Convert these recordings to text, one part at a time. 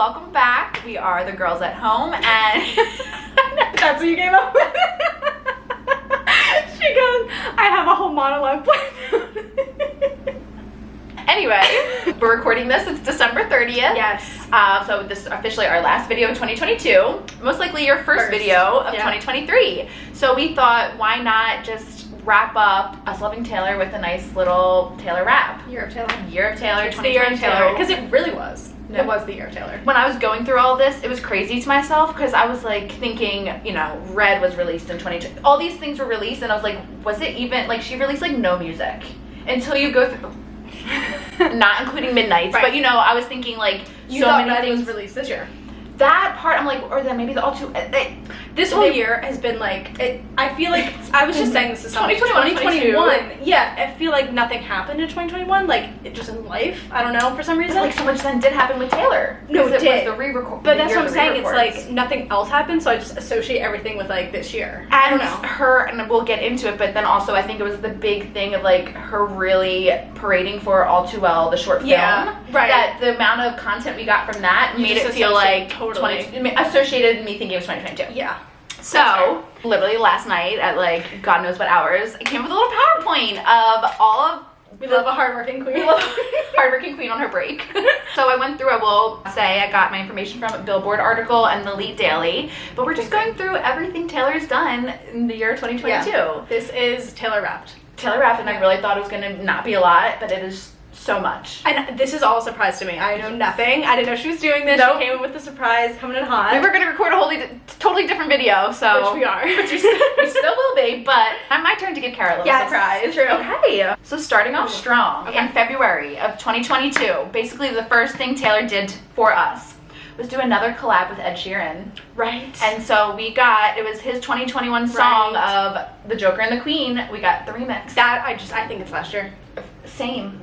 welcome back. We are the girls at home, and that's what you came up with. She goes, I have a whole monologue planned. Anyway, we're recording this. It's December 30th. Yes. So this is officially our last video of 2022. Most likely your first video of 2023. So we thought, why not just wrap up us loving Taylor with a nice little Taylor wrap. Year of Taylor. Year of Taylor. It's the year of Taylor, because it really was. It was the year of Taylor. When I was going through all of this, it was crazy to myself because I was like thinking, you know, Red was released in 2020. All these things were released, and I was like, was it even like she released like no music until you go through. Not including Midnights, right. But you know, I was thinking like you thought Red was released this year. That part, I'm like, or then maybe the all too. This whole year has been like, I feel like, I was just saying this to somebody. 2021, yeah, I feel like nothing happened in 2021, like, just in life, I don't know, for some reason. But like, so much then did happen with Taylor. No, it did. Was the re-record. But that's what I'm saying, it's like, nothing else happened, so I just associate everything with, like, this year. And I don't know. Her, and we'll get into it, but then also I think it was the big thing of, like, her really parading for All Too Well, the short film. Yeah, right. That the amount of content we got from that made it feel like, associated me thinking it was 2022. Yeah. So, literally last night at like God knows what hours, I came up with a little PowerPoint of all of we love a hardworking queen. We love a hardworking queen on her break. So I went through, I will say, I got my information from a Billboard article and the Lead Daily, but we're just going through everything Taylor's done in the year 2022. Yeah. This is Taylor Wrapped. Taylor Wrapped, and I really thought it was going to not be a lot, but it is so much. And this is all a surprise to me. I know nothing. I didn't know she was doing this. Nope. She came in with a surprise, coming in hot. We were going to record a totally different video, so. Which we are. Which we still will be, but my turn to give Kara a little surprise. True. Okay. So starting off strong, in February of 2022, basically the first thing Taylor did for us was do another collab with Ed Sheeran. Right. And so we got, it was his 2021 song of The Joker and the Queen. We got the remix. That, I think it's last year. Same.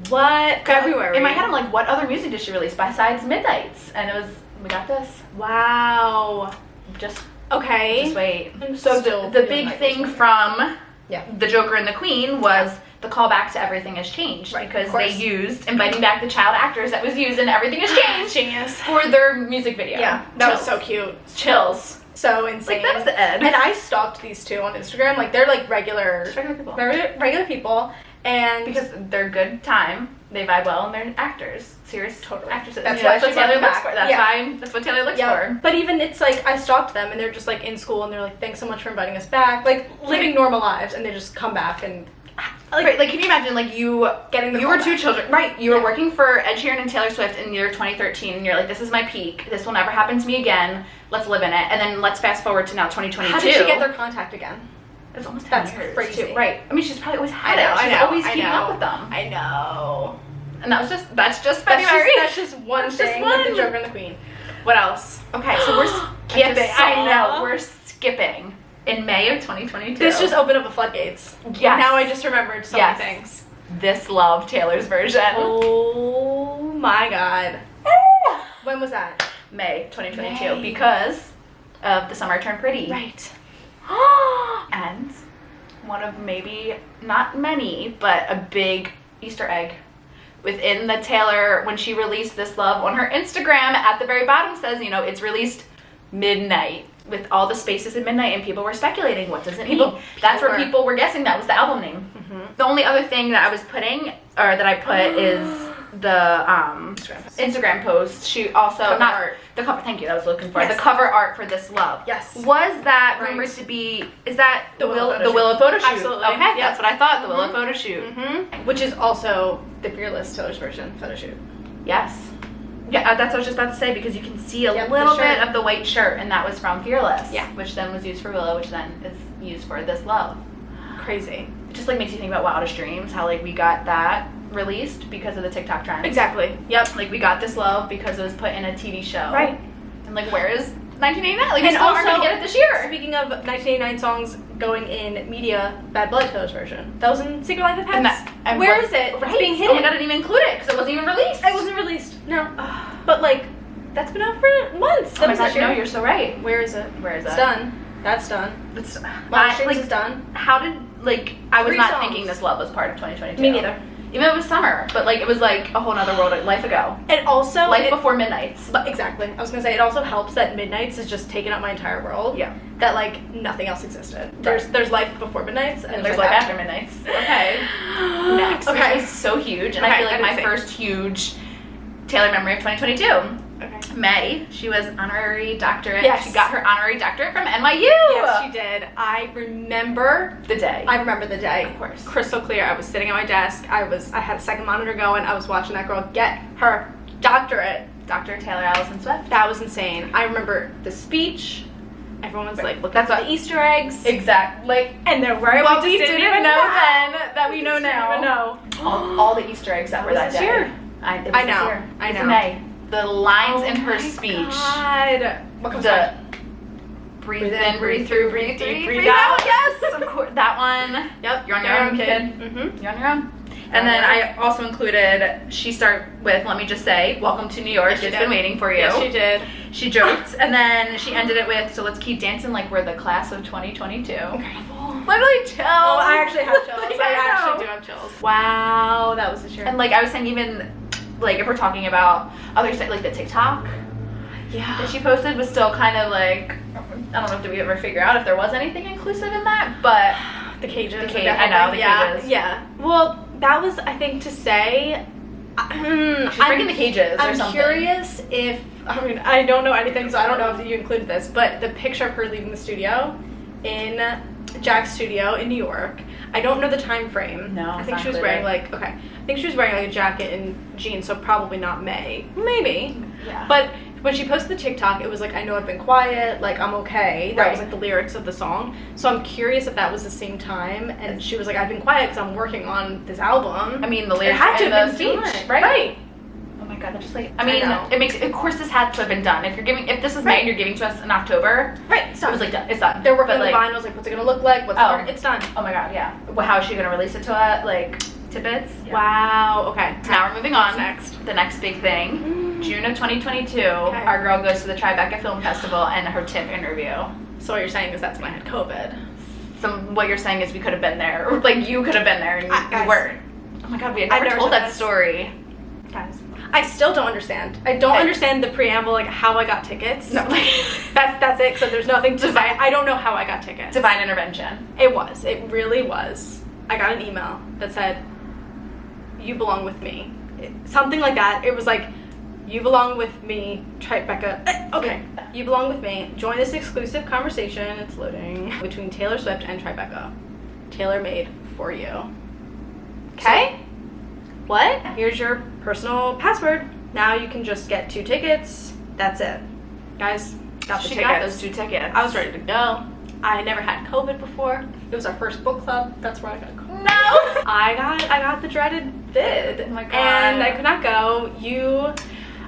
What? February. In my head, I'm like, what other music did she release besides Midnights? And it was, we got this. Wow. Just okay. Just wait. So the big thing from The Joker and the Queen was the callback to Everything Has Changed, because they used inviting back the child actors that was used in Everything Has Changed. Genius. For their music video. Yeah, that was so cute. Chills. So insane. Like, that was Ed. And I stalked these two on Instagram. Like, they're like regular people. Regular people. And because they're good time, they vibe well, and they're actors, serious actresses. That's what Taylor looks for. That's what Taylor looks for. But even it's like I stalked them, and they're just like in school, and they're like, "Thanks so much for inviting us back," like living normal lives, and they just come back and. Like, can you imagine, like, you were two children, right? You were working for Ed Sheeran and Taylor Swift in year 2013, and you're like, this is my peak. This will never happen to me again. Let's live in it. And then let's fast forward to now 2022. How did she get their contact again? It's almost 10 years. Crazy. Too. Right. I mean, she's probably always had it. She's always keeping up with them. I know. And that's just February. That's just one thing with the Joker and the Queen. What else? Okay, so we're skipping. I know. We're skipping. In May of 2022. This just opened up the floodgates. Yes. Now I just remembered so many things. This Love, Taylor's version. Oh my god. When was that? May 2022. May. Because of The Summer Turned Pretty. Right. And one of maybe, not many, but a big Easter egg. Within the Taylor, when she released This Love on her Instagram, at the very bottom says, you know, it's released midnight. With all the spaces at midnight, and people were speculating, what does it mean? That's where people were guessing that was the album name. Mm-hmm. The only other thing that I was putting, or that I put, is the Instagram post. She also art. The cover. Thank you. That was looking for the cover art for This Love. Yes. Was that rumored to be? Is that the Willow photo shoot? Absolutely. Okay, that's what I thought. The Willow photo shoot, which is also the Fearless Taylor's version photo shoot. Yes. Yeah, that's what I was just about to say, because you can see a little bit of the white shirt, and that was from Fearless. Yeah. Which then was used for Willow, which then is used for This Love. Crazy. It just like makes you think about Wildest Dreams, how like we got that released because of the TikTok trend. Exactly. Yep. Like we got This Love because it was put in a TV show. Right. And like, where is 1989? Like, and we still aren't gonna get it this year. Speaking of 1989 songs going in media, Bad Blood Taylor's version. That was in Secret Life of Pets. And where is it? Right. It's being hidden. Oh my god, I didn't even include it because it wasn't even released. It wasn't released. No. But like, that's been out for months. Oh my gosh, no, you're so right. Where is it? Where is it? It's done. That's done. It's Streams is done. How did, like, I was not thinking This Love was part of 2022. Me neither. Even if it was summer, but like it was like a whole nother world, life ago. And also, life before Midnights. But exactly, I was gonna say it also helps that Midnights is just taking up my entire world. Yeah. That like nothing else existed. There's life before Midnights and there's life after Midnights. Okay. Next. Okay. Which is so huge, and I feel like my first huge Taylor memory of 2022. Okay. May, she was honorary doctorate. Yes. She got her honorary doctorate from NYU. Yes, she did. I remember the day. I remember the day. Of course. Crystal clear. I was sitting at my desk. I had a second monitor going. I was watching that girl get her doctorate. Dr. Taylor Allison Swift. That was insane. I remember the speech. Everyone's like, look, that's what the Easter eggs. Exactly. Like, and they're where well, we didn't even know then that we know now. Even know. All the Easter eggs that were that day. Year. I know. I know. It's May. The lines in her speech. God. What comes the breathe in, breathe through, breathe deep, breathe out. Yes, of course. That one. Yep. You're on your own, kid. Mm-hmm. You're on your own. And then I also included, she started with, let me just say, welcome to New York. It's been waiting for you. Yes, she did. She joked. And then she ended it with, so let's keep dancing like we're the class of 2022. Incredible. Literally chills. Oh, I actually have chills. Yeah, I actually do have chills. Wow, that was a shirt. And like I was saying, even like if we're talking about other stuff, like the TikTok that she posted was still kind of like, I don't know if we ever figure out if there was anything inclusive in that, but the cages. The cage. I know, the cages. Yeah. Well, that was, I think, to say. She's breaking the cages or something. I'm curious if, I mean, I don't know anything, so I don't know if you included this, but the picture of her leaving the studio in Jack's studio in New York. I don't know the time frame. No, I think she was wearing like, I think she was wearing like a jacket and jeans, so probably not May. Maybe. Yeah. But when she posted the TikTok, it was like, I know I've been quiet, like I'm okay. That was like the lyrics of the song. So I'm curious if that was the same time, and she was like, I've been quiet because I'm working on this album. I mean, the lyrics had to in have the been speech, right? Oh my god, that just like, I mean, it makes, of course this had to have been done. If you're giving, if this is May and you're giving to us in October, it's done. It was like done. It's done. They're working on the vinyls, like what's it gonna look like? It's done. Oh my god, yeah. Well, how is she gonna release it to us? Like tidbits? Yeah. Wow. Okay. So now we're moving on. What's next? The next big thing. June of 2022, our girl goes to the Tribeca Film Festival and her TIFF interview. So what you're saying is that's when I had COVID. What you're saying is we could have been there. Or like you could have been there and you weren't. Oh my god, we had never told that story. Guys. I still don't understand. I don't understand the preamble, like how I got tickets. No, like that's it. So there's nothing to say. I don't know how I got tickets. Divine intervention. It was. It really was. I got an email that said, "You belong with me." Something like that. It was like, "You belong with me, Tribeca." Okay. "You belong with me. Join this exclusive conversation." It's loading between Taylor Swift and Tribeca. Tailor made for you. Okay. What? Here's your personal password. Now you can just get 2 tickets. That's it. Guys, got the tickets. She got those 2 tickets. I was ready to go. I never had COVID before. It was our first book club. That's where I got COVID. No! I got the dreaded vid. Oh my god. And I could not go.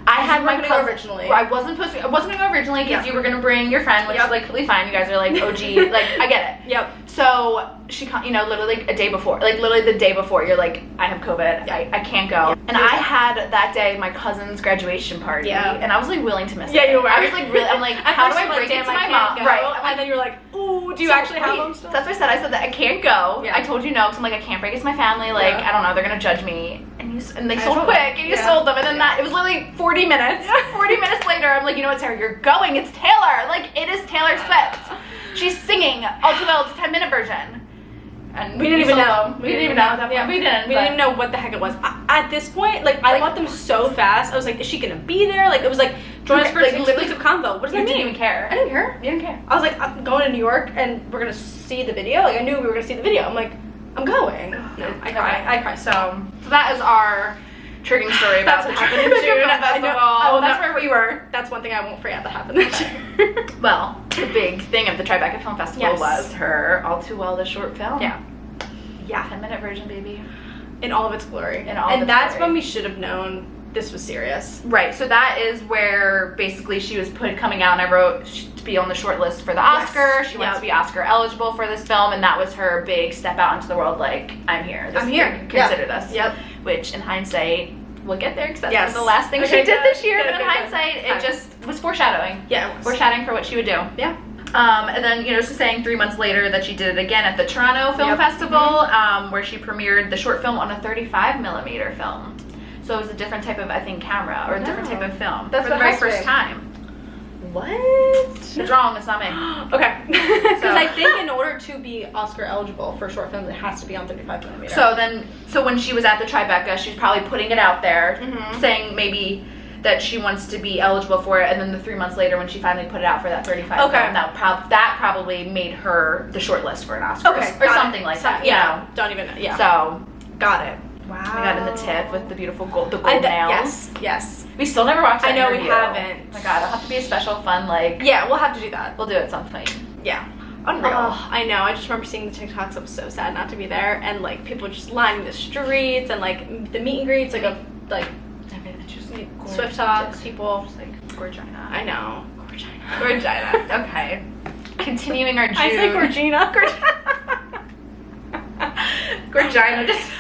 I had my cousin originally. I wasn't supposed to. I wasn't gonna go originally because you were gonna bring your friend, which is like completely fine. You guys are like OG. Like I get it. Yep. So she, literally like a day before, like literally the day before, you're like, I have COVID. I can't go. Yep. And I had that day my cousin's graduation party. Yeah. And I was like willing to miss it. Yeah, you were. I was like really. I'm like, how do I break it to my mom? Right. And then you're like, ooh, do you actually have them still? That's what I said. I said that I can't go. Yeah. I told you no because I'm like I can't break it to my family. Like I don't know, they're gonna judge me. And they sold quick, and you sold them, and then it was literally 40 minutes. 40 minutes later, I'm like, you know what, Sarah, you're going. It's Taylor. Like, it is Taylor Swift. She's singing All Too Well. It's a 10-minute version. And we didn't even know. We didn't even know. Yeah, we didn't even know what the heck it was. At this point, like, I bought them so fast. I was like, is she gonna be there? Like, it was like, join us for an exclusive convo. What does that mean? You didn't even care. I didn't care. You didn't care. I was like, I'm going to New York, and we're gonna see the video. Like, I knew we were gonna see the video. I'm like, I'm going. No, I cry. So that is our triggering story about what happened in June. That's where we were. That's one thing I won't forget that happened this year. Well, the big thing of the Tribeca Film Festival was her All Too Well, the short film. Yeah. 10-minute version, baby. In all of its glory. And that's when we should have known this was serious. Right. So that is where basically she was coming out, and I wrote to be on the short list for the Oscar. She wants to be Oscar eligible for this film, and that was her big step out into the world. Like, I'm here. I'm here. Consider this. Yep. Which, in hindsight, we'll get there because that's the last thing she did this year. But in hindsight, it just was foreshadowing. Yeah, it was. Foreshadowing for what she would do. Yeah. And then, you know, she's saying 3 months later that she did it again at the Toronto Film Festival, where she premiered the short film on a 35mm film. So it was a different type of, I think, camera or a different type of film. That's for the very first time. What? It's wrong. It's not me. Okay. Because I think in order to be Oscar eligible for short films, it has to be on 35mm. So when she was at the Tribeca, she's probably putting it out there, saying maybe that she wants to be eligible for it, and then the 3 months later when she finally put it out for that 35 film, that probably made her the short list for an Oscars or something like that. Yeah. Don't even know. Yeah. So got it. Wow. We got in the TIFF with the beautiful gold nails. Yes. We still never watched that I know interview. we haven't. Oh my god, it'll have to be a special fun, like... Yeah, we'll have to do that. We'll do it at some point. Yeah. Unreal. Oh, I know. I just remember seeing the TikToks. I was so sad not to be there. And, like, people just lining the streets and, like, the meet and greets, Swift Talk, people. Just, like, Gorgina. I know. Gorgina. Okay. Continuing our June. I say Gorgina. Gorgina. Just...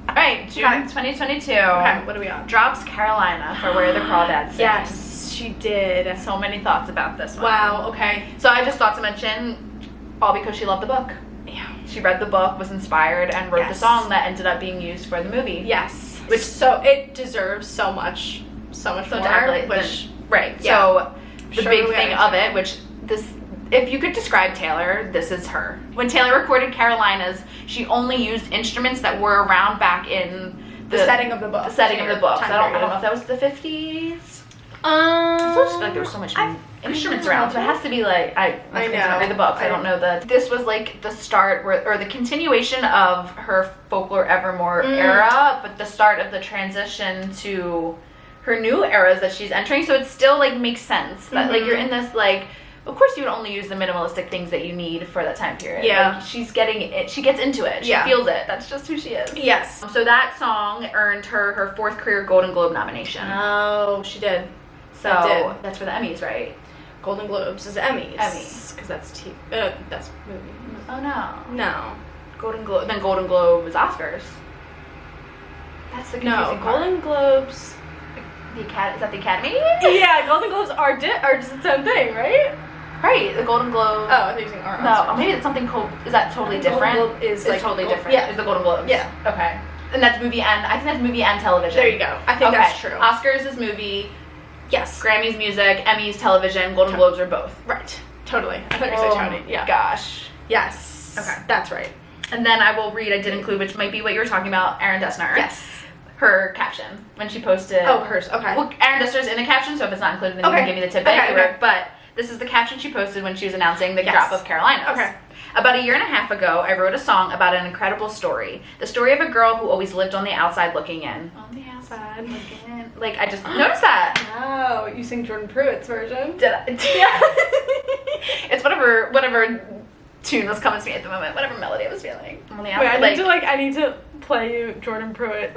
Alright, June 2022. Okay, what are we on? Drops Carolina for Where the Crawdads Sing. Yes, she did. So many thoughts about this one. Wow, okay. So I just thought to mention, all because she loved the book. Yeah. She read the book, was inspired, and wrote the song that ended up being used for the movie. Yes. Which, so it deserves so much more. Right. Yeah. So the big thing of it, which if you could describe Taylor, this is her. When Taylor recorded Carolinas, she only used instruments that were around back in the setting of the book. The setting of the book. So I don't know if that was the 50s. I just feel like there was so much instruments around, so it has to be like I know read the books. I don't know that this was like the start or the continuation of her Folklore Evermore era, but the start of the transition to her new eras that she's entering. So it still like makes sense that like you're in this like. Of course, you would only use the minimalistic things that you need for that time period. Yeah. Like, she's getting it. She gets into it. She feels it. That's just who she is. Yes. So that song earned her 4th career Golden Globe nomination. Oh, she did. So that's for the Emmys, right? Golden Globes is Emmys. Emmys. Because that's movie. Oh, no. No. Then Golden Globe is Oscars. That's the confusing part. Golden Globes... Is that the Academy? Yeah, Golden Globes are just its own thing, right? Right, the Golden Globe. Oh, I thought you were saying our No, or maybe it's something is that totally different? Golden Globe is like totally different. Yeah. Is the Golden Globes. Yeah. Okay. And that's movie and I think that's movie and television. There you go. I think that's true. Oscars is movie. Yes. Grammys music, Emmys television, Golden Globes are both. Right. Totally. I thought you were saying totally. Yeah. Gosh. Yes. Okay. That's right. And then I will read, I did include, which might be what you were talking about, Erin Dessner. Yes. Her caption when she posted. Oh, hers. Okay. Well, Erin Dessner's in the caption, so if it's not included, then you can give me the tidbit. Okay. But this is the caption she posted when she was announcing the drop of Carolinas. Okay. About 1.5 years ago, I wrote a song about an incredible story. The story of a girl who always lived on the outside looking in. On the outside looking in. Like, I just noticed that. Wow, you sing Jordan Pruitt's version. Did I? Yeah. It's whatever tune was coming to me at the moment, whatever melody I was feeling. On the outside, Wait, I need to play you Jordan Pruitt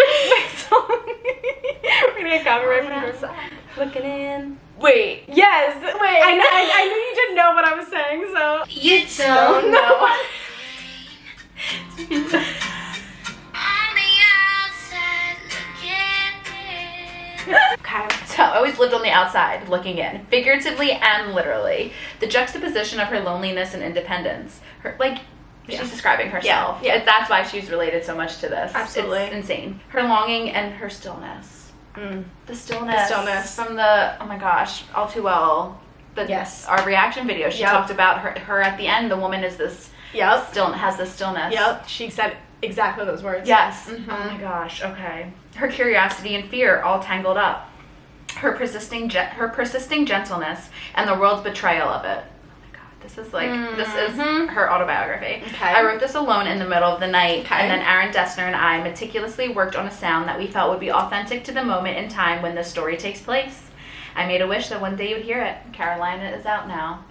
song. We're gonna get copyright from Jordan. Looking in. Wait. Yes. Wait. I knew you didn't know what I was saying, so. You don't know. Okay. So I always lived on the outside, looking in, figuratively and literally. The juxtaposition of her loneliness and independence. She's describing herself. Yeah. That's why she's related so much to this. Absolutely. It's insane. Her longing and her stillness. The stillness. The stillness. From the, oh my gosh, All Too Well. Our reaction video. She talked about her at the end. The woman is this, has this stillness. Yep. She said exactly those words. Yes. Mm-hmm. Oh my gosh, okay. Her curiosity and fear all tangled up. Her persisting gentleness and the world's betrayal of it. This is her autobiography. Okay. I wrote this alone in the middle of the night, and then Erin Dessner and I meticulously worked on a sound that we felt would be authentic to the moment in time when this story takes place. I made a wish that one day you'd hear it. Carolina is out now.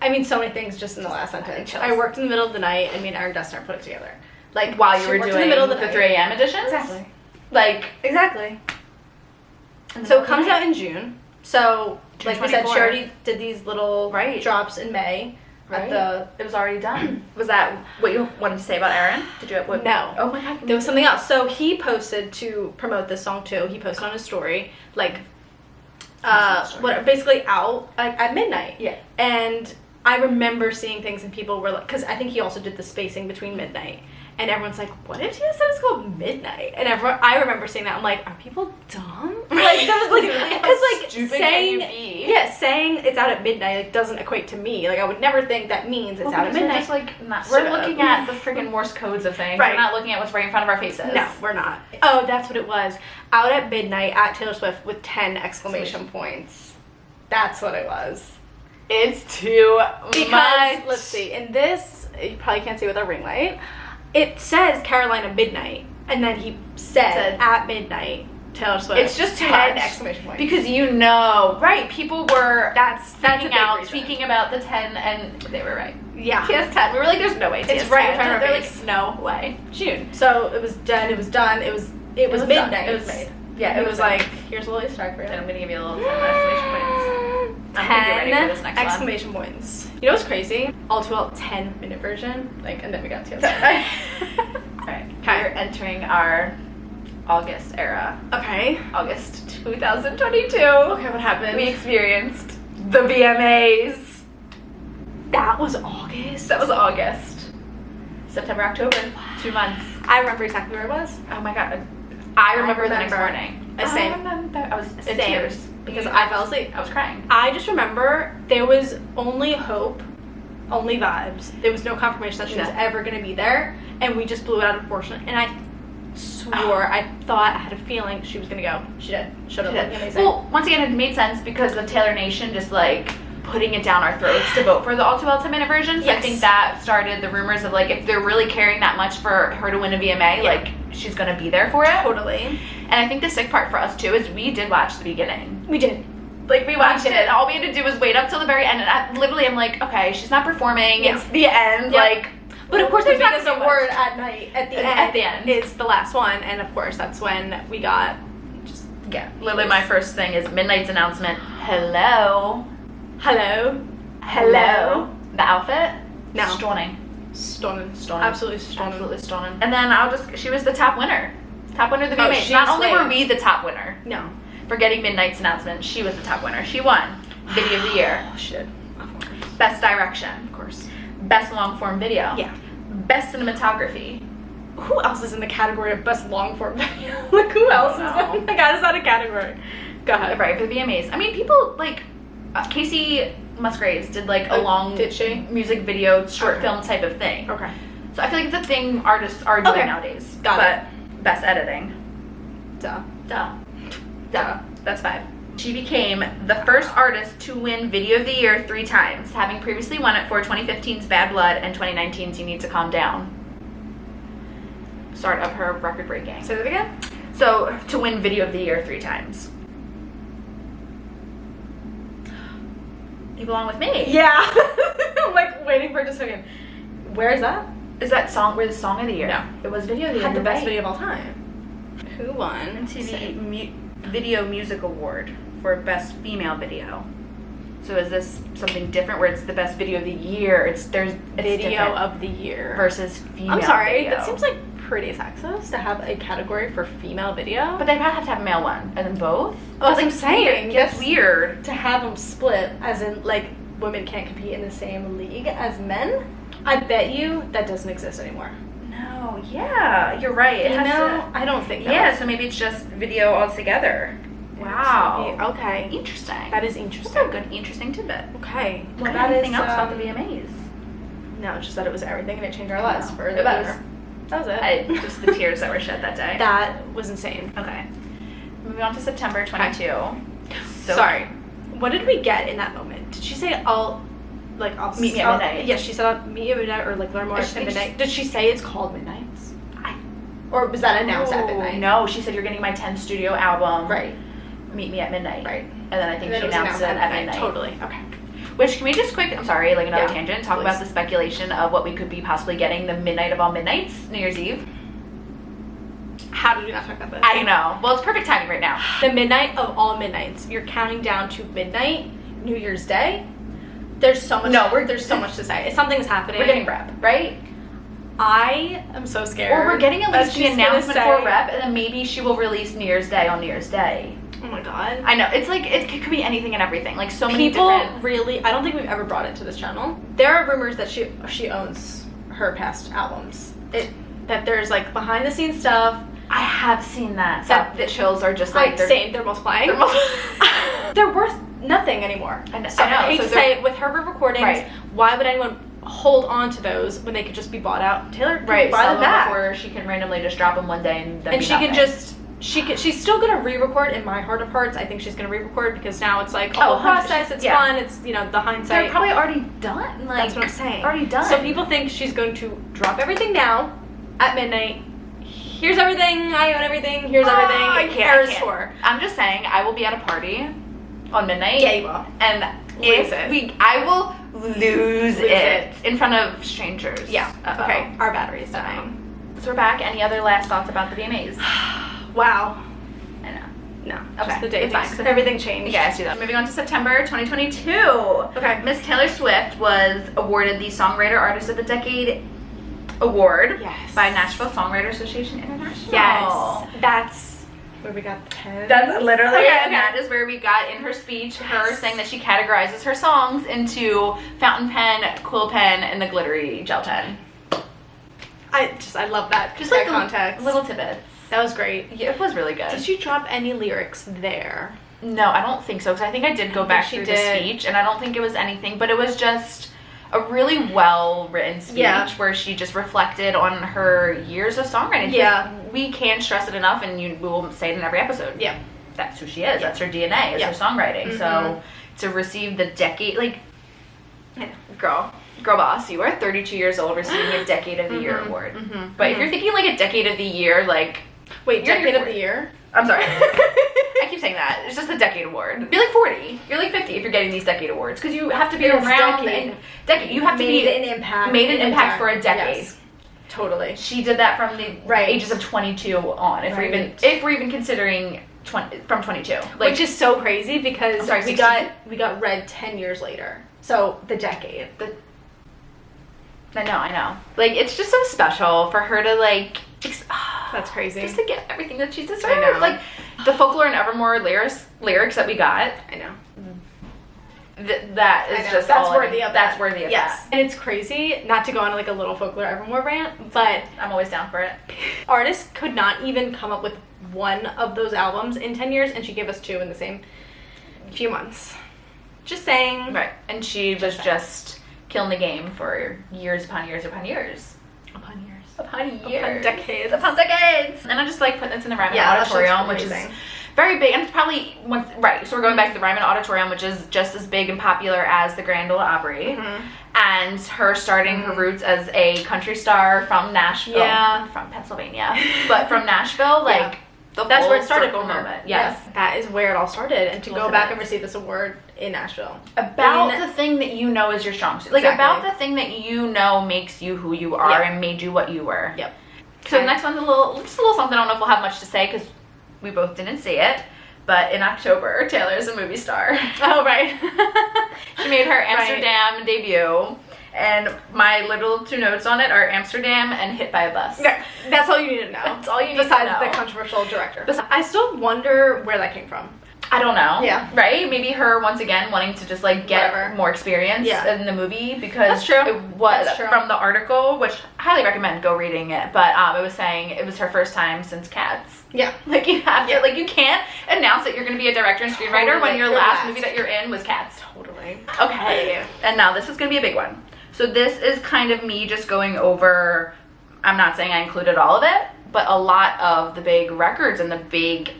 I mean, so many things just in the last sentence. I worked in the middle of the night, and me and Erin Dessner put it together. Like, while you were doing the 3 a.m. editions? Exactly. Exactly. So it comes out in June. So, June like we said, she already did these little drops in May. Right. It was already done. Was that what you wanted to say about Erin? Did you have what? No. Oh my god. There was something else. So he posted to promote this song too. He posted on his story, like, basically out at midnight. Yeah. And I remember seeing things and people were like, because I think he also did the spacing between midnight. And everyone's like, what if he said it's called midnight? And I remember seeing that. I'm like, are people dumb? Like, that was like, because like saying it's out at midnight like doesn't equate to me. Like, I would never think that means it's out at midnight. We're looking at the friggin' Morse codes of things. Right. We're not looking at what's right in front of our faces. No, we're not. Oh, that's what it was. Out at midnight at Taylor Swift with 10 exclamation points. That's what it was. It's too much. Let's see. In this, you probably can't see with our ring light. It says Carolina Midnight, and then he said at midnight Taylor Swift. It's just 10 exclamation points. Because right, people were that's speaking about the 10, and they were right. Yeah. TS 10. We were like, there's no way. It's right in front of our They're face. like, no way. June. So it was done. It was done. It was midnight. Done. It was made. Yeah. It was like, here's a little Easter for you. And I'm gonna give you a little 10 exclamation points. 10 exclamation points. You know what's crazy? All too well 10-minute version. Like, and then we got TS. Alright. We're entering our August era. Okay. August 2022. Okay, what happened? We experienced the VMAs. That was August? That was August. September, October. 2 months. I remember exactly where it was. Oh my god. I remember the next morning. Same. I was in tears. Because I fell asleep. I was crying. I just remember there was only hope, only vibes. There was no confirmation that she was ever going to be there. And we just blew it out of proportion. And I swore, I had a feeling she was going to go. She did. Should have looked amazing. Well, once again, it made sense because of Taylor Nation just like putting it down our throats to vote for the all too well 10-minute version. So Yes. I think that started the rumors of like, if they're really caring that much for her to win a VMA, like she's going to be there for it. Totally. And I think the sick part for us too is we did watch the beginning. We did. Like, we watched it, and all we had to do was wait up till the very end, and I'm like, okay, she's not performing, it's the end, like, but of course there's the not biggest so much. award at night, at the end, is the last one, and of course that's when we got just, literally my first thing is Midnight's announcement, hello. The outfit? No. Stunning. Absolutely stunning. And then she was the top winner of the VMAs. Not only were we the top winner. No. For getting Midnight's announcement, she was the top winner. She won Video of the Year. Oh, she did. Of course. Best Direction. Of course. Best Long Form Video. Yeah. Best Cinematography. Who else is in the category of Best Long Form Video? Like, who else is in? Like, how is that a category? Go ahead. Right, for the VMAs. I mean, people, like, Casey Musgraves did, like, a long music video, short film type of thing. Okay. So I feel like it's a thing artists are doing nowadays. Got it. Best Editing. Duh. That's 5. She became the first artist to win Video of the Year 3 times, having previously won it for 2015's Bad Blood and 2019's You Need to Calm Down. Start of her record breaking. Say that again? So, to win Video of the Year 3 times. You Belong With Me. Yeah. I'm like waiting for it a second. Where is that? Is that song, where's the Song of the Year? No. It was Video of the Year. Had the best video of all time. Who won? MTV Video Music Award for Best Female Video. So is this something different where it's the best video of the year? It's video of the year versus female. I'm sorry, video. that seems like pretty sexist to have a category for female video. But they probably have to have a male one and then both. Oh, that's what I'm saying. That's weird to have them split, as in like women can't compete in the same league as men. I bet you that doesn't exist anymore. No, yeah, you're right. I don't think that. Yeah, so maybe it's just video altogether. Wow. Okay. Interesting. That is interesting. That's a good, interesting tidbit. Okay. Well, anything else about the VMAs? No, it's just that it was everything and it changed our lives for the it better. Was. That was it. Just the tears that were shed that day. That was insane. Okay. Moving on to September 22. So sorry. What did we get in that moment? Did she say I'll meet me at midnight? Yes, she said I'll meet you at midnight or like learn more at midnight. Did she say it's called Midnights? Or was that announced at midnight? No, she said you're getting my 10th studio album. Right. Meet me at midnight. Right. And then I think she announced it at midnight. Totally. Okay. Which, can we just another tangent, talk about the speculation of what we could be possibly getting the midnight of all midnights, New Year's Eve? How did we not talk about this? I know. Well, it's perfect timing right now. The midnight of all midnights. You're counting down to midnight, New Year's Day. There's so much. There's so much to say. Something's happening. We're getting rep, right? I am so scared. Or we're getting at least the announcement for rep, and then maybe she will release New Year's Day on New Year's Day. Oh my god. I know, it's like, it could be anything and everything. Like, so many People different... really, I don't think we've ever brought it to this channel. There are rumors that she owns her past albums. That there's like behind the scenes stuff. I have seen that. That the chills are just like... They're multiplying. They're worth nothing anymore. I know. So I hate so to say, with her recordings, right. why would anyone hold on to those when they could just be bought out? Taylor could buy sell them back. before she can randomly just drop them one day and then And be she nothing. can just... She's still gonna re-record in my heart of hearts. I think she's gonna re-record because now it's like, oh, process, it's fun, it's, you know, the hindsight. They're probably already done. Like, that's what I'm saying. Already done. So people think she's going to drop everything now at midnight. Here's everything. I own everything. Here's everything. I Paris can't. tour. I'm just saying, I will be at a party on midnight. Yeah, you will. And I will lose it in front of strangers. Yeah. Uh-oh. Okay. Our battery is dying. So we're back. Any other last thoughts about the VMAs? Wow. I know. No. Okay. Just the date. It's fine. Everything changed. Yeah, I see that. Moving on to September 2022. Okay. Miss Taylor Swift was awarded the Songwriter Artist of the Decade Award by Nashville Songwriter Association International. Yes. That's where we got the pen. That's literally, okay. And that is where we got in her speech, her saying that she categorizes her songs into fountain pen, quill pen, and the glittery gel pen. I love that. Just that like context. Little tidbits. That was great. Yeah, it was really good. Did she drop any lyrics there? No, I don't think so, because I think I did go back through the speech, and I don't think it was anything, but it was just a really well-written speech where she just reflected on her years of songwriting. Yeah. We can't stress it enough, and we will say it in every episode. Yeah. That's who she is. That's her DNA, is her songwriting. So to receive the decade, like, girl boss, you are 32 years old receiving a Decade of the Year award. But if you're thinking like a Decade of the Year, like... Wait, Decade of the Year? I'm sorry. I keep saying that. It's just a Decade Award. You're like 40. You're like 50 if you're getting these Decade Awards. Because you have to be around... Decade. You have to be... Made an impact for a decade. Yes. Totally. She did that from the ages of 22 on, if we're even considering from 22. Like, which is so crazy because we got Red 10 years later. So the decade. I know. Like, it's just so special for her to, like... That's crazy. Just to get everything that she deserves. I know. Like, the Folklore and Evermore lyrics that we got. I know. That is just that's worthy of That's worthy of that. And it's crazy, not to go on like a little Folklore Evermore rant, but... I'm always down for it. Artists could not even come up with one of those albums in 10 years, and she gave us two in the same few months. Just saying. Right. And she was just killing the game for years upon years upon years. Upon years. Upon decades. Upon decades. And I just like putting this in the Ryman Auditorium, which is very big. And it's probably, so we're going back to the Ryman Auditorium, which is just as big and popular as the Grand Ole Opry. And her starting her roots as a country star from Nashville. Yeah. From Pennsylvania. But from Nashville, like... That's where it started for her. Moment. Yes. That is where it all started. And to go back and receive this award in Nashville. About the thing that you know is your strong suit. Like, about the thing that you know makes you who you are and made you what you were. Yep. So the next one's just a little something. I don't know if we'll have much to say because we both didn't see it. But in October, Taylor's a movie star. Oh, right. She made her Amsterdam debut. And my little two notes on it are Amsterdam and Hit by a Bus. Yeah, that's all you need to know. That's all you need to know. Besides the controversial director. I still wonder where that came from. I don't know. Yeah. Right? Maybe her, once again, wanting to just, like, get more experience in the movie. Because that's true. It was from the article, which I highly recommend go reading it. But it was saying it was her first time since Cats. Yeah. Like, you have to, like, you can't announce that you're going to be a director and screenwriter when your last movie that you're in was Cats. Totally. Okay. And now this is going to be a big one. So this is kind of me just going over, I'm not saying I included all of it, but a lot of the big records and the big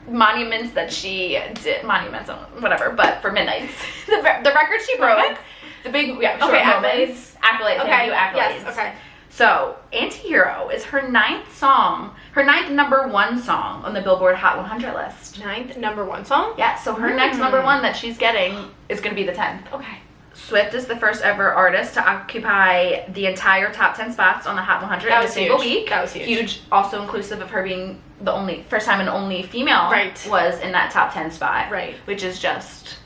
monuments that she did, whatever, but for Midnights. the records she broke, the big, accolades. Accolades. Okay, Accolades. Yes, okay. So, Anti-Hero is her ninth number one song on the Billboard Hot 100 list. Ninth number one song? Yeah, so her next number one that she's getting is going to be the 10th. Okay. Swift is the first ever artist to occupy the entire top 10 spots on the Hot 100 in a single week. That was huge. Huge, also inclusive of her being the first time an only female was in that top 10 spot. Right. Which is just,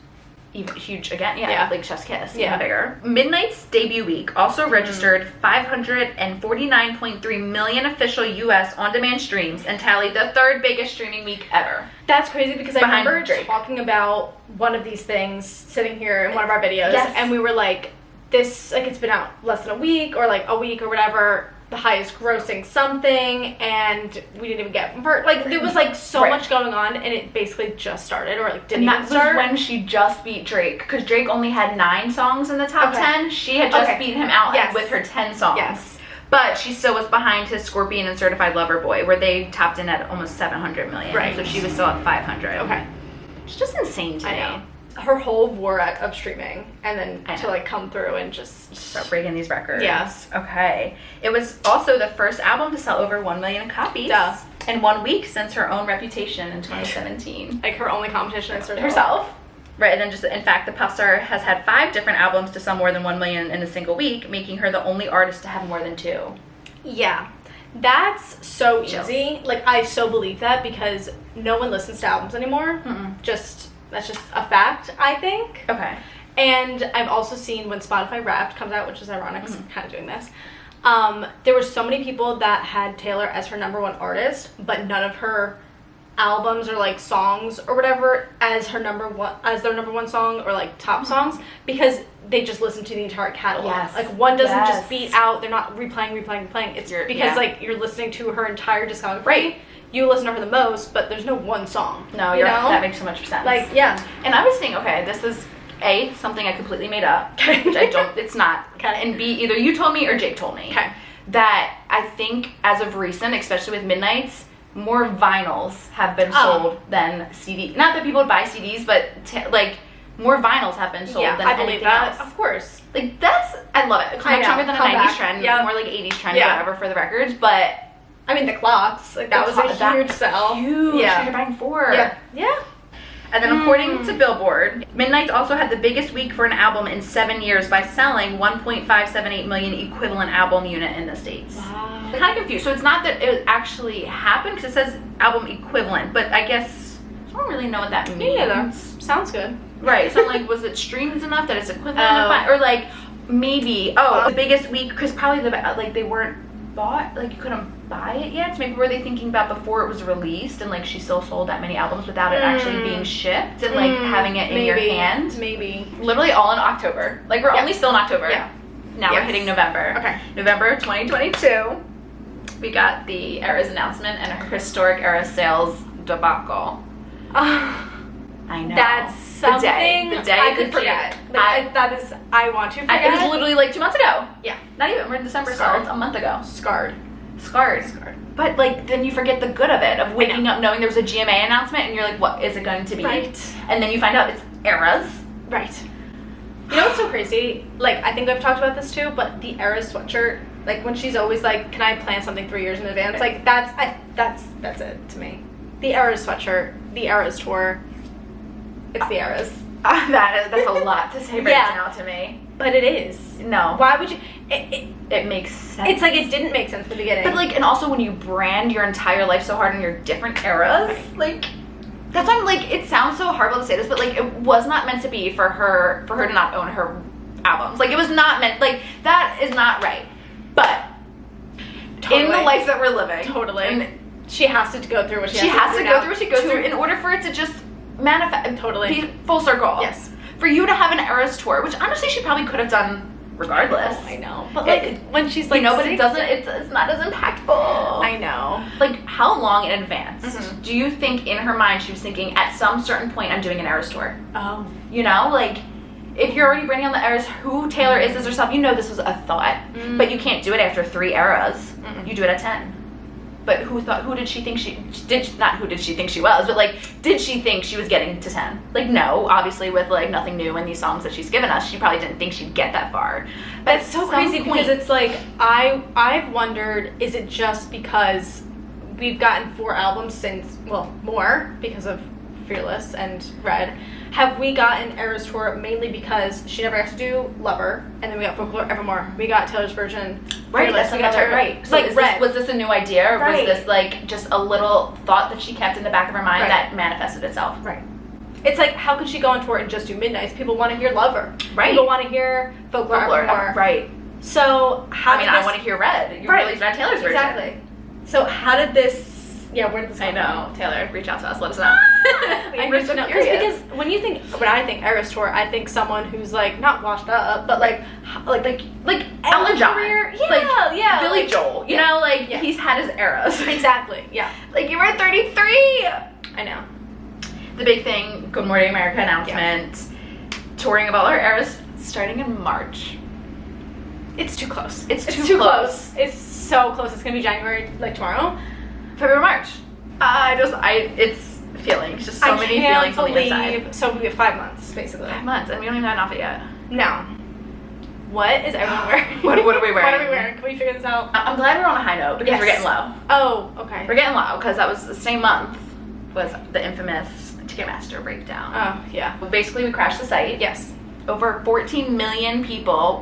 even huge again. Yeah. Like Chef's Kiss, Yeah. even bigger. Midnight's debut week also registered 549.3 million official US on-demand streams and tallied the 3rd biggest streaming week ever. That's crazy because I Behind remember Drake. talking about one of these things sitting here in one of our videos, Yes. and we were like, this, like, it's been out less than a week or like a week or whatever, the highest grossing something, and we didn't even get like there was like so Right. much going on, and it basically just started, or like didn't And even that start. was when she just beat Drake, because Drake only had 9 songs in the top Okay. 10. She had just Okay. beat him out Yes. with her 10 songs. Yes. But she still was behind his Scorpion and Certified Lover Boy, where they topped in at almost 700 million. Right. So she was still at 500. Okay. It's just insane to I me. know. Her whole war of streaming, and then I to know. like come through and just Start breaking these records. Yes. Okay. It was also the first album to sell over 1 million copies Duh. in 1 week since her own Reputation in 2017. like her only competition is Herself. Right, and then just, in fact, the pop star has had 5 different albums to sell more than 1 million in a single week, making her the only artist to have more than 2. Yeah. That's so Chills. easy. Like, I so believe that because no one listens to albums anymore. Mm-mm. That's just a fact, I think. Okay. And I've also seen when Spotify Wrapped comes out, which is ironic, 'cause I'm kind of doing this. There were so many people that had Taylor as her #1 artist, but none of her albums or like songs or whatever as her their #1 song or like top songs, because they just listen to the entire catalog. Yes. Like one doesn't Yes. just beat out. They're not replaying. It's because yeah. like you're listening to her entire discography. Right. You listen to her the most, but there's no one song. No, you know? that makes so much sense. Like, yeah. And I was thinking, okay, this is A, something I completely made up, Okay. which I don't, it's not. Okay. And B, either you told me or Jake told me. Okay. That I think as of recent, especially with Midnights, more vinyls have been Oh. sold than CD. Not that people would buy CDs, but like more vinyls have been sold Yeah, than I believe anything that. else. Of course. Like that's, I love it. I Much know. stronger than a Come 90s back. trend, Yeah. more like 80s trend, Yeah. whatever for the records, but I mean, the clocks, like that the was a clock- huge sell. huge. Yeah. You're buying 4. Yeah. Yeah. And then according to Billboard, Midnights also had the biggest week for an album in 7 years by selling 1.578 million equivalent album unit in the States. Wow. I'm kind of confused. So it's not that it actually happened, because it says album equivalent, but I guess I don't really know what that means. Me neither. Sounds good. Right. So like, was it streams enough that it's equivalent? Oh. Or like maybe the biggest week, because probably they weren't bought, like you couldn't buy it yet. So maybe were they thinking about before it was released, and like she still sold that many albums without it actually being shipped and like having it in your hand? Maybe. Literally all in October. Like we're only still in October. Yeah. Now we're Yes. hitting November. Okay. November 2022. We got the Eras announcement and a historic Eras sales debacle. I know. That's something the day I of could the forget. June. Like, I want to forget. It was literally like 2 months ago. Yeah. Not even. We're in December, so Scarred. it's a month ago. Scarred. Scarred. But like then you forget the good of it, of waking know. up knowing there was a GMA announcement and you're like, what is it going to be? Right. And then you find out it's Eras. Right. You know what's so crazy? Like, I think I've talked about this too, but the Eras sweatshirt, like when she's always like, can I plan something 3 years in advance? Like that's it to me. The Eras sweatshirt, the Eras tour. It's the Eras. That's a lot to say right Yeah. now to me. But it is. No. Why would you? It makes sense. It's like it didn't make sense in the beginning. But like, and also when you brand your entire life so hard in your different eras, like, that's why I'm like, it sounds so horrible to say this, but like, it was not meant to be for her to not own her albums. Like, it was not meant, like, that is not right. But in the Totally. life that we're living, Totally. and she has to go through what she has to go through what she goes to- through in order for it to just manifest, Totally. be full circle. Yes. For you to have an Eras tour, which honestly she probably could have done regardless. Oh, I know. But like when she's like, you know, but it 60 doesn't. It's not as impactful. I know. Like, how long in advance Mhm. do you think in her mind she was thinking at some certain point I'm doing an Eras tour? Oh. You know, like if you're already branding on the Eras who Taylor is as herself, you know this was a thought, but you can't do it after 3 eras. Mm-mm. You do it at 10. But who did she think she did? Not who did she think she was, but like, did she think she was getting to 10? Like, no, obviously with like nothing new in these songs that she's given us, she probably didn't think she'd get that far. But That's so crazy because it's like I've wondered, is it just because we've gotten 4 albums since, well, more because of Fearless and Red. Have we gotten Eras tour mainly because she never got to do Lover, and then we got Folklore Evermore. We got Taylor's version. Right, Fearless, that's we got another, Taylor. right. So Like Red. was this a new idea, or Right. was this like just a little thought that she kept in the back of her mind Right. that manifested itself? Right. It's like, how could she go on tour and just do Midnights? People want to hear Lover. Right. People want to hear Folklore. Right. So how I mean, I want to hear Red. You're releasing on Taylor's version. Exactly. So how did this, where did this come from? Taylor, reach out to us, let us know. We're so curious. Because when I think Eras Tour, I think someone who's like not washed up, but like Ellen John, career, Billy Joel. You know, he's had his eras. Exactly. Yeah. Like you were 33. I know. The big thing, Good Morning America announcement, touring of all our eras starting in March. It's too close. It's too close. It's so close. It's gonna be January, like tomorrow. February, March. It's feelings. Just so many feelings on the inside. So we have 5 months, basically. 5 months, and we don't even have an outfit yet. No. What is everyone wearing? What are we wearing? What are we wearing? Can we figure this out? I'm glad we're on a high note because we're getting low. Oh, okay. We're getting low because that was the same month was the infamous Ticketmaster breakdown. Oh, yeah. Well, basically, we crashed the site. Yes. Over 14 million people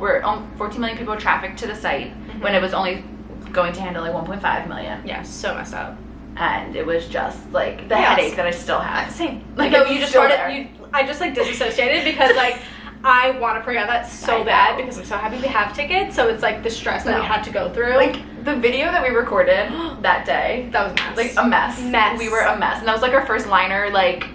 trafficked to the site when it was only going to handle like 1.5 million. Yeah, so messed up. And it was just like the headache that I still have. Same. Like, no, you just started. I just like disassociated because like I want to forget that so bad because I'm so happy we have tickets. So it's like the stress that we had to go through. Like the video that we recorded that day, that was a mess. Like a mess. We were a mess, and that was like our first liner, like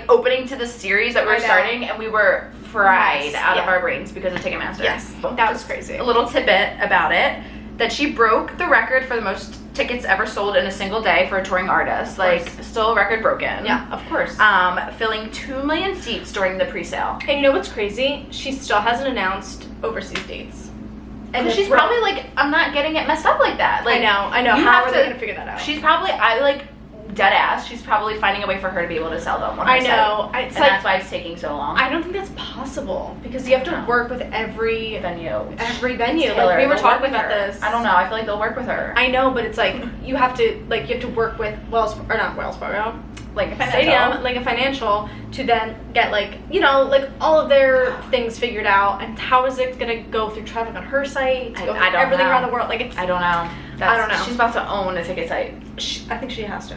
opening to the series that we were starting, and we were fried out of our brains because of Ticketmaster. Yes, that was crazy. A little tidbit about it, that she broke the record for the most tickets ever sold in a single day for a touring artist. Like, still a record broken. Yeah, of course. Filling 2 million seats during the pre-sale. And you know what's crazy? She still hasn't announced overseas dates. And she's probably like, I'm not getting it messed up like that. Like, I know. How are they gonna figure that out? She's probably, dead ass, she's probably finding a way for her to be able to sell them on her I know. site. And that's why it's taking so long. I don't think that's possible because you have to work with every venue. Taylor, we were talking about this. I don't know. I feel like they'll work with her. I know, but it's like you have to work with Wells Fargo, like a financial to then get all of their things figured out. And how is it gonna go through traffic on her site? To go through everything around the world. I don't know. I don't know. She's about to own a ticket site. I think she has to.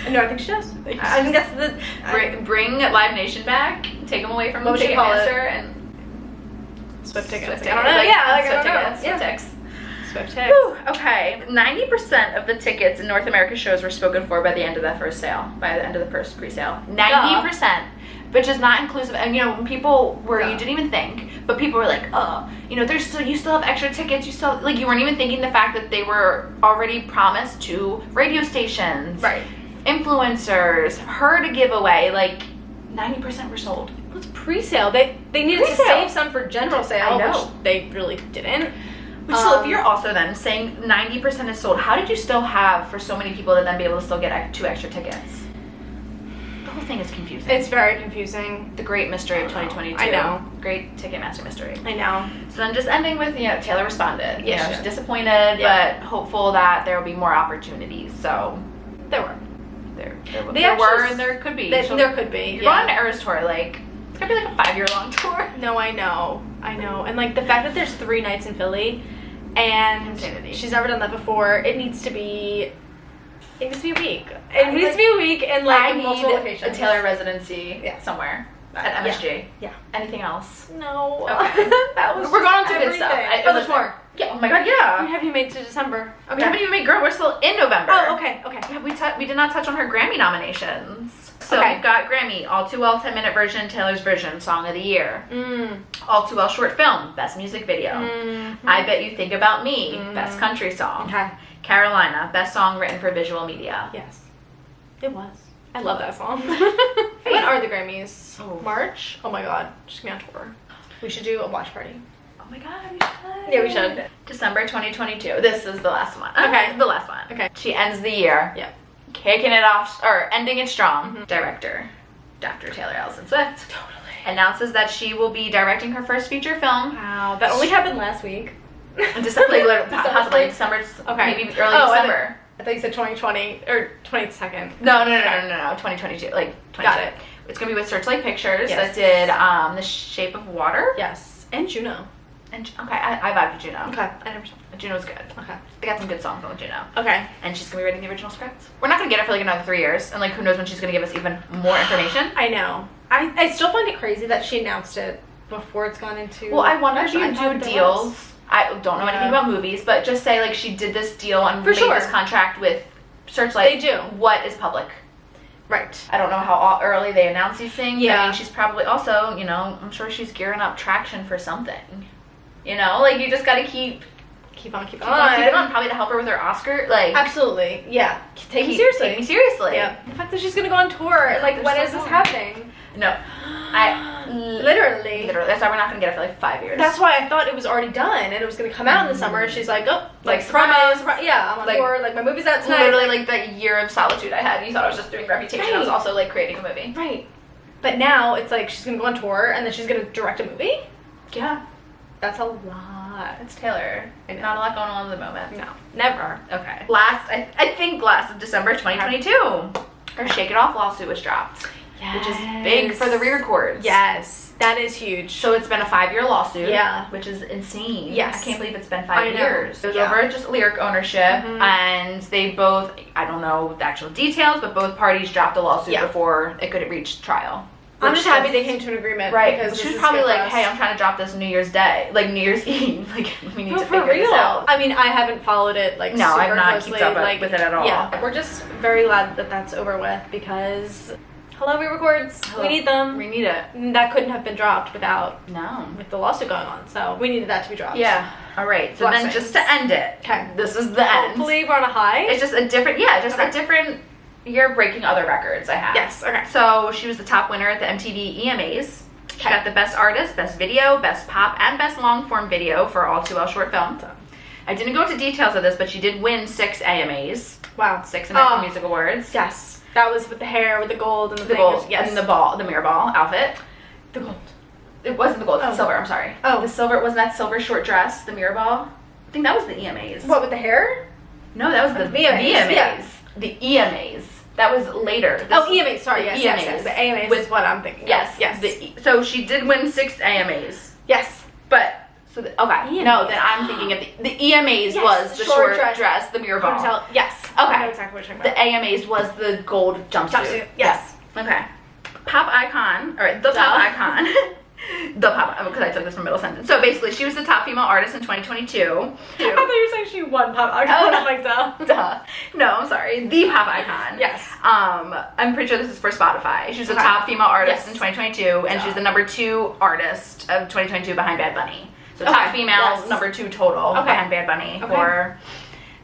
No, I think she does. I think that's the bring Live Nation back. Take them away from Ticketmaster and Swift tickets. I don't know. Swift tickets. Swift tickets. Okay. 90% of the tickets in North America shows were spoken for by the end of that first sale. By the end of the first pre-sale. 90%. Which is not inclusive. And when people were, you didn't even think, but people were like, oh, you still have extra tickets. You still, you weren't even thinking the fact that they were already promised to radio stations, influencers, her to give away. 90% were sold. Well, it's pre-sale. They needed to save some for general sale, which they really didn't. So if you're also then saying 90% is sold, how did you still have for so many people to then be able to still get 2 extra tickets? The whole thing is confusing. It's very confusing. The great mystery of 2022. I know. Great Ticketmaster mystery. I know. So then just ending with, Taylor responded. Yeah, she's disappointed, but hopeful that there will be more opportunities. So there were. There were and there could be. There could be. You're going on an Eras tour, it's gonna be a 5-year-long tour. No, I know. And the fact that there's 3 nights in Philly, and insanity. She's never done that before. It needs to be a week. It needs to be a week and multiple locations. A Taylor residency somewhere at MSG. Yeah. Anything else? No. Okay. We're going on to good stuff. There's more. Yeah. Oh my God. Yeah. We haven't even made it to December. Okay. We haven't even made. Girl, we're still in November. Oh, okay. Yeah, we did not touch on her Grammy nominations. So we've got Grammy, All Too Well 10-minute version, Taylor's version, Song of the Year. All Too Well short film, Best Music Video. I Bet You Think About Me, Best Country Song. Okay. Carolina, Best Song Written for Visual Media. Yes. It was. I love that song. When are the Grammys? March? Oh my God. Just give me on tour. We should do a watch party. Oh my God, we should. Yeah, we should. December 2022. This is the last one. Okay. The last one. Okay. She ends the year. Yeah. Kicking it off, or ending it strong. Director, Dr. Taylor Allison Swift. Totally. Announces that she will be directing her first feature film. Wow. That only happened last week. December, possibly December, maybe early December. I thought you said 2020 or 22nd. No, 2022, 22. Got it. It's gonna be with Searchlight Pictures that did The Shape of Water. Yes, and Juno. And okay, I vibe to Juno. Okay, I never saw. Juno's good. Okay. They got some good songs on Juno. Okay. And she's gonna be writing the original script. We're not gonna get it for like another 3 years, and like who knows when she's gonna give us even more information. I know. I still find it crazy that she announced it before it's gone into. Well, I wonder if you production. I do thought there deals. was. I don't know anything about movies, but just say like she did this deal and For made sure. this contract with Searchlight. They do. What is public? Right. I don't know how early they announce these things. Yeah. I mean, she's probably also, you know, I'm sure she's gearing up traction for something. You know, like you just gotta keep on. keep on, probably to help her with her Oscar. Like Absolutely. Yeah. Take me seriously. Take me seriously. Yeah. The fact that she's gonna go on tour, Yeah, like there's when so is this long. happening? No, Literally. That's why we're not gonna get it for like 5 years. That's why I thought it was already done and it was gonna come out in the summer. And she's like, oh, Like, promos. surprise. Yeah, I'm on Like, tour. Like my movie's out tonight. literally like the year of solitude I had. You thought I was just doing Reputation. I was Right. also like creating a movie. Right. But now it's like she's gonna go on tour and then she's gonna direct a movie. Yeah, That's a lot. it's Taylor. Not a lot going on at the moment. No, never. Okay. I think last of December 2022, her Shake It Off lawsuit was dropped. Which is big for the re-records. Yes, that is huge. So it's been a 5-year lawsuit. Yeah. Which is insane. Yes. I can't believe it's been I 5 know. years. It was Yeah. over just lyric ownership, and they both, I don't know the actual details, but both parties dropped the lawsuit Yeah. before it could reach trial. I'm Which just happy is- they came to an agreement. Right, Because but she this was is probably good for like, us. hey, I'm trying to drop this New Year's Day, like New Year's Eve, like we need No, to for figure this real. out. I mean, I haven't followed it like No, super I've not closely, kept up like, with it at all. Yeah, we're just very glad that that's over with because hello re-records, we need them. We need it. And that couldn't have been dropped without No. with the lawsuit going on, so we needed that to be dropped. Yeah. All right. So Blessings. then, just to end it, Okay. this is the end. Hopefully we're on a high. It's just a different, a Okay. different year breaking other records I have. Yes, okay. So she was the top winner at the MTV EMAs. She Okay. got the best artist, best video, best pop, and best long form video for all 2L short film. I didn't go into details of this, but she did win 6 AMAs, Wow. 6 American Oh. Music Awards. Yes. That was with the hair, with the gold and the, The thing. gold, Yes. and the mirror ball outfit. The gold. It wasn't the gold, Oh. the silver, I'm sorry. Oh. The silver, wasn't that silver short dress, the mirror ball? I think that was the EMAs. What, with the hair? No, that was the VMAs, VMAs. yeah. The EMAs. That was later. This- Oh, EMAs, sorry, the yes, EMAs. yes. The AMAs With- is what I'm thinking. Yes, Yes. So she did win 6 AMAs, Yes. but okay. EMAs. No, then I'm thinking of the EMAs Yes, was the short short dress. dress, the mirror ball. Hotel. Yes. Okay. I know exactly what you're The talking about. AMAs was the gold jumpsuit. Yes. Okay. Pop icon, or the pop icon. The pop, because I took this from middle sentence. So basically, she was the top female artist in 2022. I thought you were saying she won pop icon. Oh, no. I'm like, duh. Duh. No, I'm sorry. The pop icon. Yes. I'm pretty sure this is for Spotify. She was the Okay. top female artist Yes. in 2022, and Duh. she's the number 2 artist of 2022 behind Bad Bunny. So Okay. top female, Yes. number 2 total Okay. behind Bad Bunny Okay. for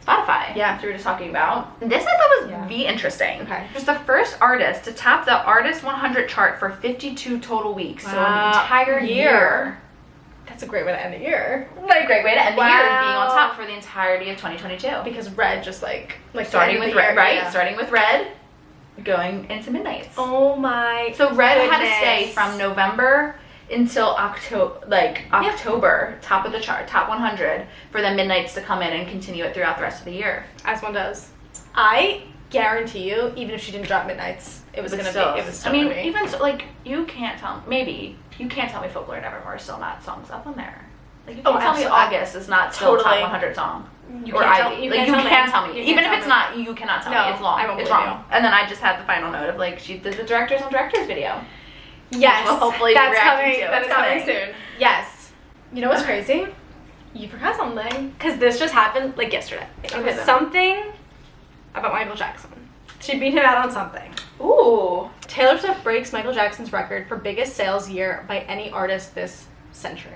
Spotify. Yeah. Which we were just talking about. This I thought was Yeah. V interesting. Okay. She's the first artist to top the Artist 100 chart for 52 total weeks. So Wow. an entire year. That's a great way to end the year. What a great way to end the year, Wow. being on top for the entirety of 2022. Because Red just like Starting the with end of the Red, year, right? yeah. Starting with Red, going into Midnights. Oh my. So Red had to stay goodness. from November until October, top of the chart, top 100, for the Midnights to come in and continue it throughout the rest of the year. As one does. I guarantee you, even if she didn't drop Midnights, it was But gonna still, be. It was still I mean, gonna be. even so, like, you can't tell me Folklore and Evermore are still not songs up on there. Like, you can't tell me absolutely. August is not still top Totally. 100 song. You Or can't tell- Ivy. you Like, can't you tell me. can't tell me. You Even can't if tell it's me. not, you cannot tell No, me. It's long. I won't It's believe wrong. And then I just had the final note of, like, she did the directors on directors video. Yes, Well, hopefully that's reacting coming. to. That It's is coming coming. soon. Yes. You know what's crazy? You forgot something. Because this just happened like yesterday. It Okay, was then. something about Michael Jackson. She beat him out on something. Ooh. Taylor Swift breaks Michael Jackson's record for biggest sales year by any artist this century.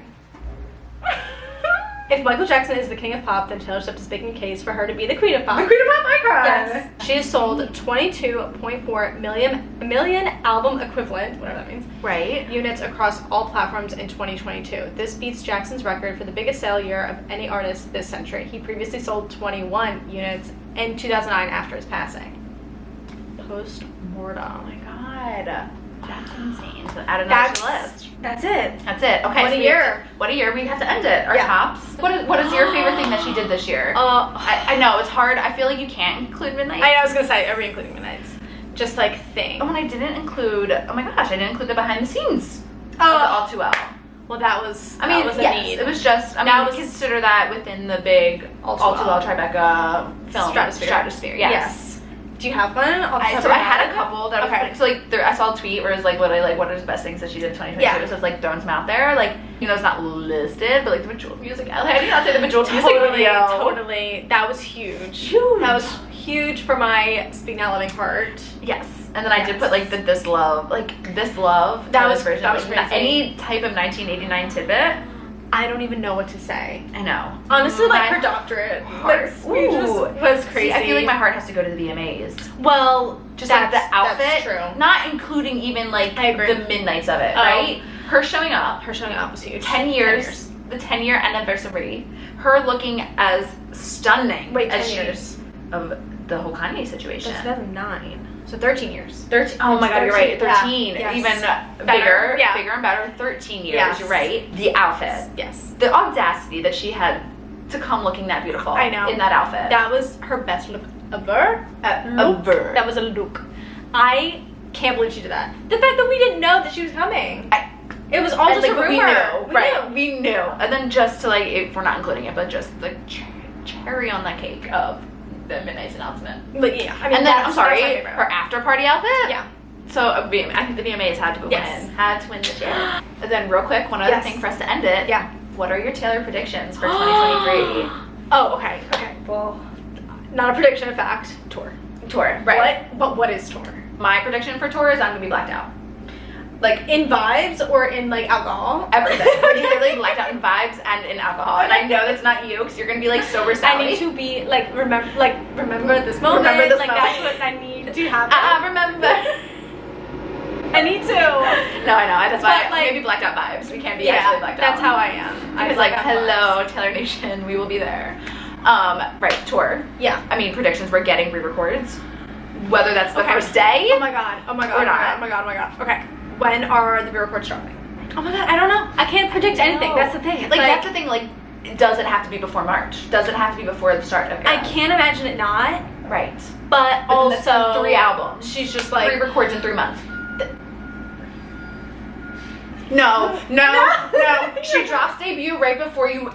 If Michael Jackson is the king of pop, then Taylor Swift is making a case for her to be the queen of pop. The Queen of Pop icon. Yes. She has sold 22.4 million album equivalent, whatever that means, Right. units across all platforms in 2022. This beats Jackson's record for the biggest sale year of any artist this century. He previously sold 21 units in 2009 after his passing. Post-mortem. Oh my god. That's insane. So add another to the list. That's it. That's it. Okay. What a so year. What a year. We have to end it. Our Yeah. tops. What is your favorite thing that she did this year? I know, it's hard. I feel like you can't include Midnight. I was gonna say, are we including Midnights? Just like thing. Oh, and I didn't include, oh my gosh, I didn't include the behind the scenes of Oh. the All Too Well. Well, that was. I mean, that was a yes, need. it was just. I mean, That was- consider that within the big All Too All Too Well. Well Tribeca film Stratosphere. Yes. Do you have one? So I had a couple that Okay. was so like I saw a tweet where it was like literally like what are the best things that she did in 2022. Yeah. So it's like throwing some out there, like you know it's not listed, but like the Bejeweled music. I did not say the Bejeweled music video. Totally. That was huge. Huge. That was huge for my Speak Now Loving Heart. Yes, and then I did put like the This Love That was- version. that was Like, crazy. any type of 1989 tidbit. I don't even know what to say. I know. Honestly, like My her doctorate, heart. like, Ooh. was crazy. See, I feel like my heart has to go to the VMAs. Well, Just like the outfit, That's true. not including even like I agree. the midnights of it, Oh. right? Her showing up, Her showing up was huge. 10 years, the 10-year anniversary, her looking as stunning Wait, 10 as she years. of the whole Kanye situation. That's 2009. So 13 years. 13. Oh my God, you're right. 13, Yeah. Yes. even Better, yeah. bigger and better. 13 years. Yes. You're right. The outfit, Yes. the audacity that she had to come looking that beautiful. I know. In that outfit. That was her best look ever. Ever. That was a look. I can't believe she did that. The fact that we didn't know that she was coming. It was all And, just a like, rumor. we knew, right? We knew, and then just to like, if we're not including it, but just the cherry on the cake of the Midnight's announcement. But yeah, I mean, And then I'm that's sorry, my favorite. her after party outfit. Yeah. So I think the VMAs had to Yes. win. Had to win this year. And then real quick, one other Yes. thing for us to end it. Yeah. What are your Taylor predictions for 2023 Oh, okay. Okay. Well, not a prediction, a fact. Tour. tour? Right. What is tour? My prediction for tour is I'm gonna be blacked out. Like in vibes or in like alcohol? Everything. I'm literally blacked out in vibes and in alcohol. And I know that's not you because you're gonna be like sober I Sally. need to be like remember this moment. Remember this like moment. that's what I need to happen. I remember. I need to. No, I know. That's why But, like- maybe blacked out vibes. We can't be actually blacked out. that's how I am. I was like, hello, Taylor Nation, we will be there. Right, tour. Yeah. I mean, predictions, we're getting re-records. Whether that's the Okay. first day. Oh my god. Oh my god. Or Oh my not. god. Oh my god. Oh my god. Okay. When are the records dropping? Oh my god. I don't know. I can't predict anything. No. That's the thing. It's Like, that's the thing, like, does it have to be before March? Does it have to be before the start of I Era? can't imagine it not. Right. But But then that's also 3 albums. She's just 3 like records in 3 months. No. She drops debut right before you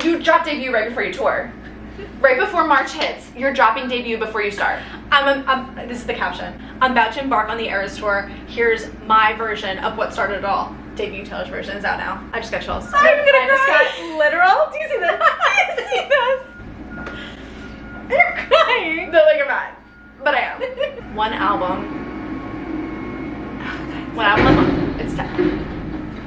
you drop debut right before you tour. Right before March hits, you're dropping debut before you start. this is the caption. I'm about to embark on the Eras tour. Here's my version of what started it all. Debut Taylor's version is out now. I just got chills. I'm gonna I just cry. got literal. Do you see this? Do you see this? You're crying. No, like I'm not. But I am. One album. One album a month. It's 10.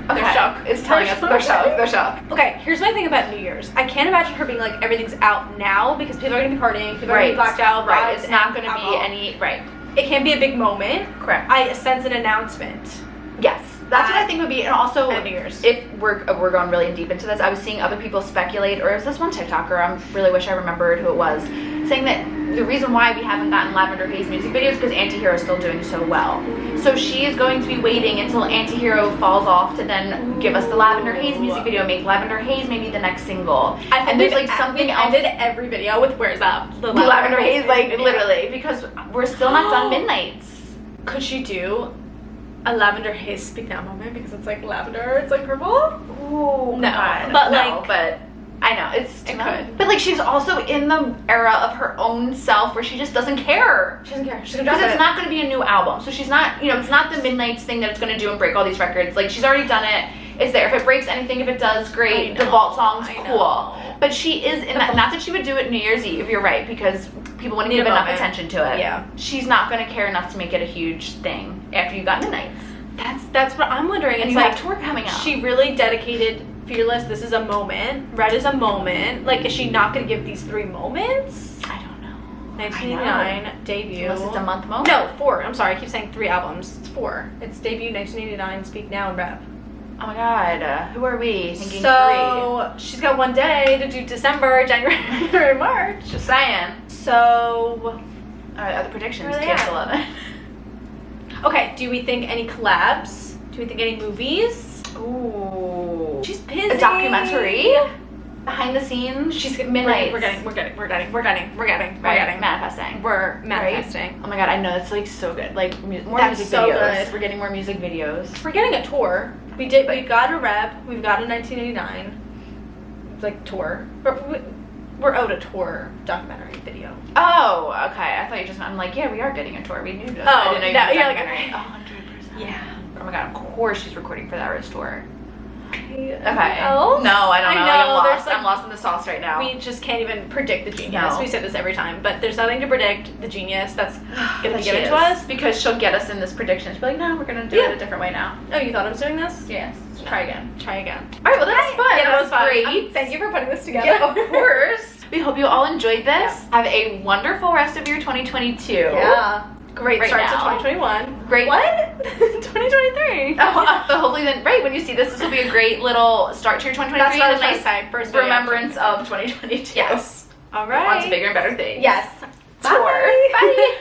Okay. They're shocked. It's telling us they're shocked. They're shocked. Okay, here's my thing about New Year's. I can't imagine her being like everything's out now because people are gonna be partying, people are gonna be blacked out. Right. vibes, It's not and gonna alcohol. be any. Right. It can't be a big moment. Correct. I sense an announcement. Yes. That's what I think would be, and also At New Year's. if we're going really deep into this, I was seeing other people speculate, or is this one TikToker? I really wish I remembered who it was, saying that the reason why we haven't gotten Lavender Haze music videos is because Antihero is still doing so well. So she is going to be waiting until Antihero falls off to then give us the Lavender Haze music video, make Lavender Haze maybe the next single. I think And there's like something we've else. ended every video with where's that? The Lavender Haze, like video. literally, because we're still not done Midnights. Could she do a Lavender Haze Speak Now moment because it's like lavender, it's like purple? Ooh, No, God. but, No, like, but I know it's too it much. could. But like she's also in the era of her own self where she just doesn't care. She doesn't care. She's gonna drop Because it's it. not going to be a new album, so she's not. It's not the Midnights thing that it's going to do and break all these records. Like she's already done it. It's there. If it breaks anything, if it does, great. I The know, vault song's I cool. know. But she is in that. Not that she would do it New Year's Eve. You're right, because people wouldn't Need give a enough moment. attention to it. Yeah. She's not going to care enough to make it a huge thing after you got Midnights. That's what I'm wondering. And It's you like have tour coming up. she really dedicated Fearless. This is a moment. Red is a moment. Like, is she not gonna give these 3 moments? I don't know. 1989 debut. Unless it's a month moment. No, 4. I'm sorry, I keep saying 3 albums. It's 4. It's debut 1989, Speak Now, and Rep. Oh my God, who are we thinking So she's got 1 day to do December, January, February, March. 3? Just saying. So, Other predictions, Where are they at? TS11. okay, do we think any collabs? Do we think any movies? Ooh. She's busy. A documentary? behind the scenes. She's midnight. We're getting manifesting. We're manifesting. Oh my god, I know, it's like so good. Like more That's music so videos. good. We're getting more music videos. We're getting a tour. We got a rep. We've got a 1989 like tour. We're owed a tour documentary video. Oh, okay. I thought you just meant, I'm like, yeah, we are getting a tour. We knew this. Oh, I didn't know you no, were you're like, documentary. okay. 100%. Yeah. Oh my god, of course she's recording for that Rose tour. Okay. No, I don't know. Like, I'm lost in the sauce right now. We just can't even predict the genius. No. We say this every time, but there's nothing to predict the genius that's gonna be given She to is. us. Because she'll get us in this prediction. She'll be like, no, we're gonna do it a different way now. Oh, you thought I was doing this? Yes. Try again. Try again. Alright, well that was fun. Yeah, that was fun. great. Thank you for putting this together. Yeah, of course. We hope you all enjoyed this. Yeah. Have a wonderful rest of your 2022. Yeah. Great Right start to now. 2021. Great. What? 2023. So hopefully then, right, when you see this will be a great little start to your 2023. That's what I was and trying a to say. First video. remembrance of 2022. Yes. All right. On to bigger and better things. Yes. Tour. Bye. Bye.